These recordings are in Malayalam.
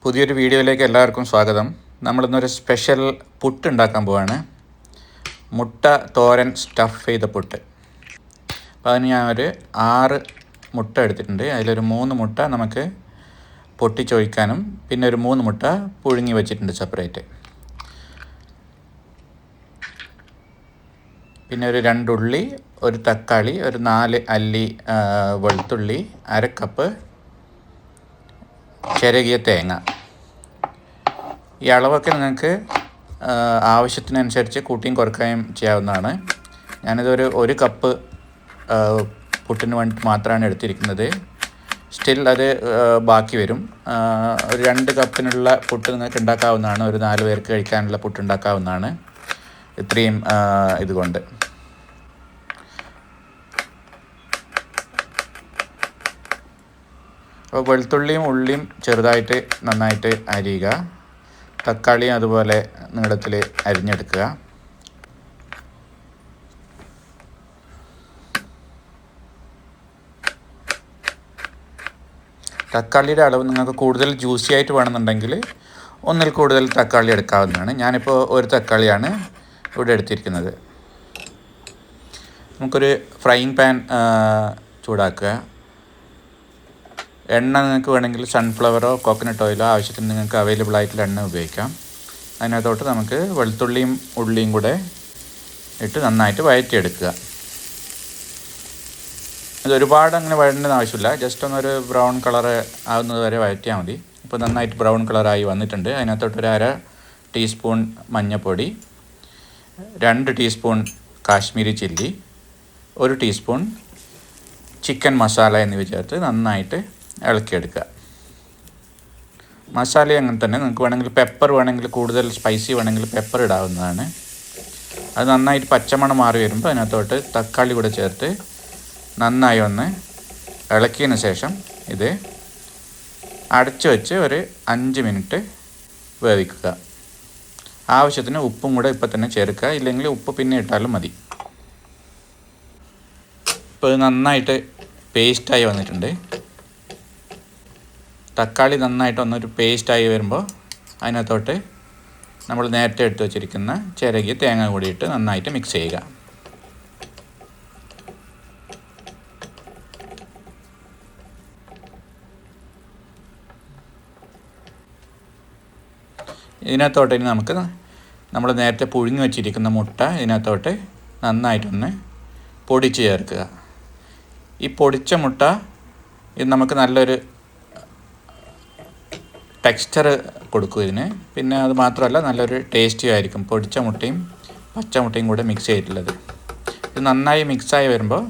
പുതിയൊരു വീഡിയോയിലേക്ക് എല്ലാവർക്കും സ്വാഗതം. നമ്മളിന്നൊരു സ്പെഷ്യൽ പുട്ട് ഉണ്ടാക്കാൻ പോവാണ്. മുട്ട തോരൻ സ്റ്റഫ് ചെയ്ത പുട്ട്. അപ്പോൾ അതിന് ഞാൻ ഒരു 6 മുട്ട എടുത്തിട്ടുണ്ട്. അതിലൊരു 3 മുട്ട നമുക്ക് പൊട്ടിച്ചൊഴിക്കാനും പിന്നെ ഒരു 3 മുട്ട പുഴുങ്ങി വെച്ചിട്ടുണ്ട് സെപ്പറേറ്റ്. പിന്നെ ഒരു 2 ഉള്ളി, ഒരു തക്കാളി, ഒരു 4 അല്ലി വെളുത്തുള്ളി, 1/2 കപ്പ് ചിരകിയ തേങ്ങ. ഈ അളവൊക്കെ നിങ്ങൾക്ക് ആവശ്യത്തിനനുസരിച്ച് കൂട്ടിയും കുറയ്ക്കുകയും ചെയ്യാവുന്നതാണ്. ഞാനിതൊരു 1 കപ്പ് പുട്ടിന് വേണ്ടി മാത്രമാണ് എടുത്തിരിക്കുന്നത്. സ്റ്റിൽ അത് ബാക്കി വരും. ഒരു 2 കപ്പിനുള്ള പുട്ട് നിങ്ങൾക്ക് ഉണ്ടാക്കാവുന്നതാണ്. ഒരു 4 പേർക്ക് കഴിക്കാനുള്ള പുട്ട് ഉണ്ടാക്കാവുന്നതാണ് ഇത്രയും ഇതുകൊണ്ട്. അപ്പോൾ വെളുത്തുള്ളിയും ഉള്ളിയും ചെറുതായിട്ട് നന്നായിട്ട് അരിയുക. തക്കാളിയും അതുപോലെ നീളത്തിൽ അരിഞ്ഞെടുക്കുക. തക്കാളിയുടെ അളവ് നിങ്ങൾക്ക് കൂടുതൽ ജ്യൂസി ആയിട്ട് വേണമെന്നുണ്ടെങ്കിൽ ഒന്നിൽ കൂടുതൽ തക്കാളി എടുക്കാവുന്നതാണ്. ഞാനിപ്പോൾ ഒരു തക്കാളിയാണ് ഇവിടെ എടുത്തിരിക്കുന്നത്. നമുക്കൊരു ഫ്രൈയിങ് പാൻ ചൂടാക്കുക. എണ്ണ നിങ്ങൾക്ക് വേണമെങ്കിൽ സൺഫ്ലവറോ കോക്കനട്ട് ഓയിലോ ആവശ്യത്തിന് നിങ്ങൾക്ക് അവൈലബിൾ ആയിട്ടുള്ള എണ്ണ ഉപയോഗിക്കാം. അതിനകത്തോട്ട് നമുക്ക് വെളുത്തുള്ളിയും ഉള്ളിയും കൂടെ ഇട്ട് നന്നായിട്ട് വഴറ്റിയെടുക്കുക. ഇത് ഒരുപാട് അങ്ങനെ വഴണ്ടേണ്ട ആവശ്യമില്ല. ജസ്റ്റ് ഒന്നൊരു ബ്രൗൺ കളർ ആവുന്നത് വരെ വഴറ്റിയാൽ മതി. ഇപ്പോൾ നന്നായിട്ട് ബ്രൗൺ കളറായി വന്നിട്ടുണ്ട്. അതിനകത്തോട്ട് ഒരു 1/2 ടീസ്പൂൺ മഞ്ഞൾപ്പൊടി, 2 teaspoon Kashmiri chilli, 1 teaspoon chicken masala എന്നിവ ചേർത്ത് നന്നായിട്ട് ഇളക്കിയെടുക്കുക. മസാല അങ്ങനെ തന്നെ. നിങ്ങൾക്ക് വേണമെങ്കിൽ പെപ്പർ വേണമെങ്കിൽ കൂടുതൽ സ്പൈസി വേണമെങ്കിൽ പെപ്പർ ഇടാവുന്നതാണ്. അത് നന്നായിട്ട് പച്ചമണം മാറി വരുമ്പോൾ അതിനകത്തോട്ട് തക്കാളി കൂടെ ചേർത്ത് നന്നായി ഒന്ന് ഇളക്കിയതിന് ശേഷം ഇത് അടച്ചു വെച്ച് ഒരു 5 മിനിറ്റ് വേവിക്കുക. ആവശ്യത്തിന് ഉപ്പും കൂടെ ഇപ്പം തന്നെ ചേർക്കുക. ഇല്ലെങ്കിൽ ഉപ്പ് പിന്നെ ഇട്ടാലും മതി. ഇപ്പോൾ ഇത് നന്നായിട്ട് പേസ്റ്റായി വന്നിട്ടുണ്ട്. തക്കാളി നന്നായിട്ടൊന്നൊരു പേസ്റ്റായി വരുമ്പോൾ അതിനകത്തോട്ട് നമ്മൾ നേരത്തെ എടുത്ത് വച്ചിരിക്കുന്ന ചിരകിയ തേങ്ങ കൂടിയിട്ട് നന്നായിട്ട് മിക്സ് ചെയ്യുക. ഇതിനകത്തോട്ട് ഇനി നമുക്ക് നമ്മൾ നേരത്തെ പുഴുങ്ങി വച്ചിരിക്കുന്ന മുട്ട ഇതിനകത്തോട്ട് നന്നായിട്ടൊന്ന് പൊടിച്ച് ചേർക്കുക. ഈ പൊടിച്ച മുട്ട ഇത് നമുക്ക് നല്ലൊരു ടെക്സ്ചർ കൊടുക്കും ഇതിന്. പിന്നെ അത് മാത്രമല്ല നല്ലൊരു ടേസ്റ്റിയും ആയിരിക്കും. പൊടിച്ച മുട്ടയും പച്ചമുട്ടയും കൂടെ മിക്സ് ചെയ്തിട്ടുള്ളത്. ഇത് നന്നായി മിക്സായി വരുമ്പോൾ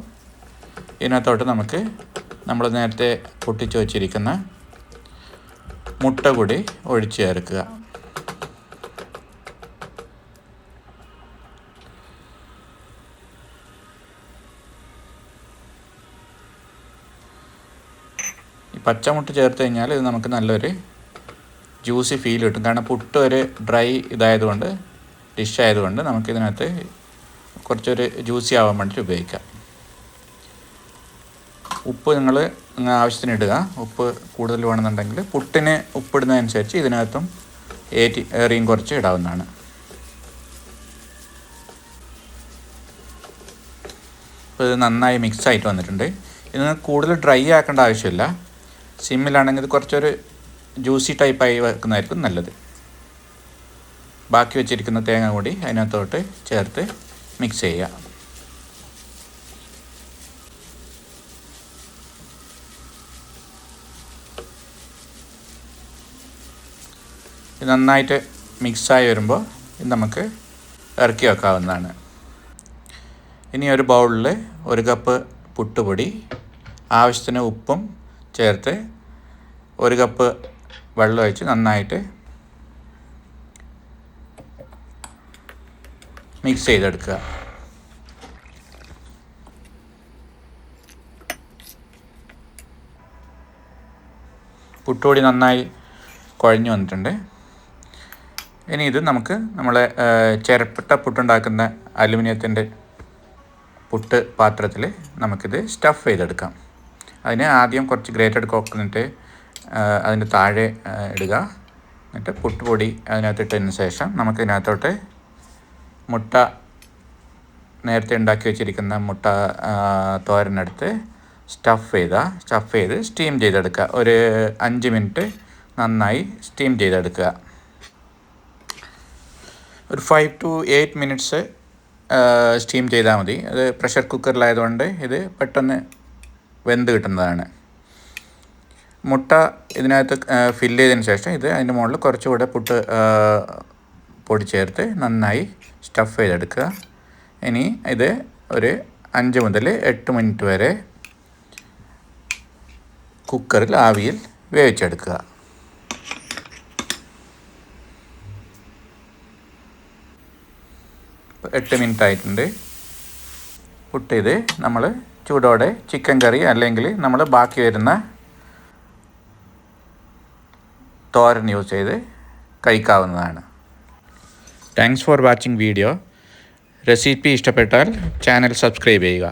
ഇതിനകത്തോട്ട് നമുക്ക് നമ്മൾ നേരത്തെ പൊട്ടിച്ച് വച്ചിരിക്കുന്ന മുട്ട കൂടി ഒഴിച്ച് ചേർക്കുക. ഈ പച്ചമുട്ട ചേർത്ത് കഴിഞ്ഞാൽ ഇത് നമുക്ക് നല്ലൊരു ജ്യൂസി ഫീൽ കിട്ടും. കാരണം പുട്ട് ഒരു ഡ്രൈ ഇതായതുകൊണ്ട്, ഡിഷ് ആയതുകൊണ്ട് നമുക്കിതിനകത്ത് കുറച്ചൊരു ജ്യൂസി ആവാൻ വേണ്ടിയിട്ട് ഉപയോഗിക്കാം. ഉപ്പ് നിങ്ങൾ ആവശ്യത്തിന് ഇടുക. ഉപ്പ് കൂടുതൽ വേണമെന്നുണ്ടെങ്കിൽ പുട്ടിന് ഉപ്പിടുന്നതനുസരിച്ച് ഇതിനകത്തും ഏറിയും കുറച്ച് ഇടാവുന്നതാണ്. ഇപ്പോൾ ഇത് നന്നായി മിക്സായിട്ട് വന്നിട്ടുണ്ട്. ഇത് കൂടുതൽ ഡ്രൈ ആക്കേണ്ട ആവശ്യമില്ല. സിമ്മിലാണെങ്കിൽ ഇത് കുറച്ചൊരു ജ്യൂസി ടൈപ്പായി വെക്കുന്നതായിരിക്കും നല്ലത്. ബാക്കി വെച്ചിരിക്കുന്ന തേങ്ങ കൂടി അതിനകത്തോട്ട് ചേർത്ത് മിക്സ് ചെയ്യുക. ഇത് നന്നായിട്ട് മിക്സായി വരുമ്പോൾ ഇത് നമുക്ക് ഇറക്കി വെക്കാവുന്നതാണ്. ഇനി ഒരു ബൗളിൽ 1 കപ്പ് പുട്ടുപൊടി, ആവശ്യത്തിന് ഉപ്പും ചേർത്ത് 1 കപ്പ് വെള്ളം ഒഴിച്ച് നന്നായിട്ട് മിക്സ് ചെയ്തെടുക്കുക. പുട്ടുപൊടി നന്നായി കുഴഞ്ഞു വന്നിട്ടുണ്ട്. ഇനി ഇത് നമുക്ക് നമ്മളെ ചിരട്ട പുട്ടുണ്ടാക്കുന്ന അലുമിനിയത്തിൻ്റെ പുട്ട് പാത്രത്തിൽ നമുക്കിത് സ്റ്റഫ് ചെയ്തെടുക്കാം. അതിന് ആദ്യം കുറച്ച് ഗ്രേറ്റഡ് കോക്കനട്ട് അതിൻ്റെ താഴെ ഇടുക. എന്നിട്ട് പുട്ടുപൊടി അതിനകത്തിട്ടതിന് ശേഷം നമുക്കിതിനകത്തോട്ട് മുട്ട നേരത്തെ ഉണ്ടാക്കി വെച്ചിരിക്കുന്ന മുട്ട തോരനെടുത്ത് സ്റ്റഫ് ചെയ്ത് സ്റ്റീം ചെയ്തെടുക്കുക. ഒരു 5 മിനിറ്റ് നന്നായി സ്റ്റീം ചെയ്തെടുക്കുക. ഒരു 5 to 8 മിനിറ്റ്സ് സ്റ്റീം ചെയ്താൽ മതി. അത് പ്രഷർ കുക്കറിലായതുകൊണ്ട് ഇത് പെട്ടെന്ന് വെന്ത് കിട്ടുന്നതാണ്. മുട്ട ഇതിനകത്ത് ഫില്ല് ചെയ്തതിന് ശേഷം ഇത് അതിൻ്റെ മുകളിൽ കുറച്ചുകൂടെ പുട്ട് പൊടി ചേർത്ത് നന്നായി സ്റ്റഫ് ചെയ്തെടുക്കുക. ഇനി ഇത് ഒരു 5 മുതൽ 8 മിനിറ്റ് വരെ കുക്കറിൽ ആവിയിൽ വേവിച്ചെടുക്കുക. ഇപ്പോൾ 8 മിനിറ്റ് ആയിട്ടുണ്ട്. പുട്ട് ഇത് നമ്മൾ ചൂടോടെ ചിക്കൻ കറി അല്ലെങ്കിൽ നമ്മൾ ബാക്കി വരുന്ന തോരൻ യൂസ് ചെയ്ത് കഴിക്കാവുന്നതാണ്. Thanks for watching video. Recipe ഇഷ്ടപ്പെട്ടാൽ ചാനൽ സബ്സ്ക്രൈബ് ചെയ്യുക.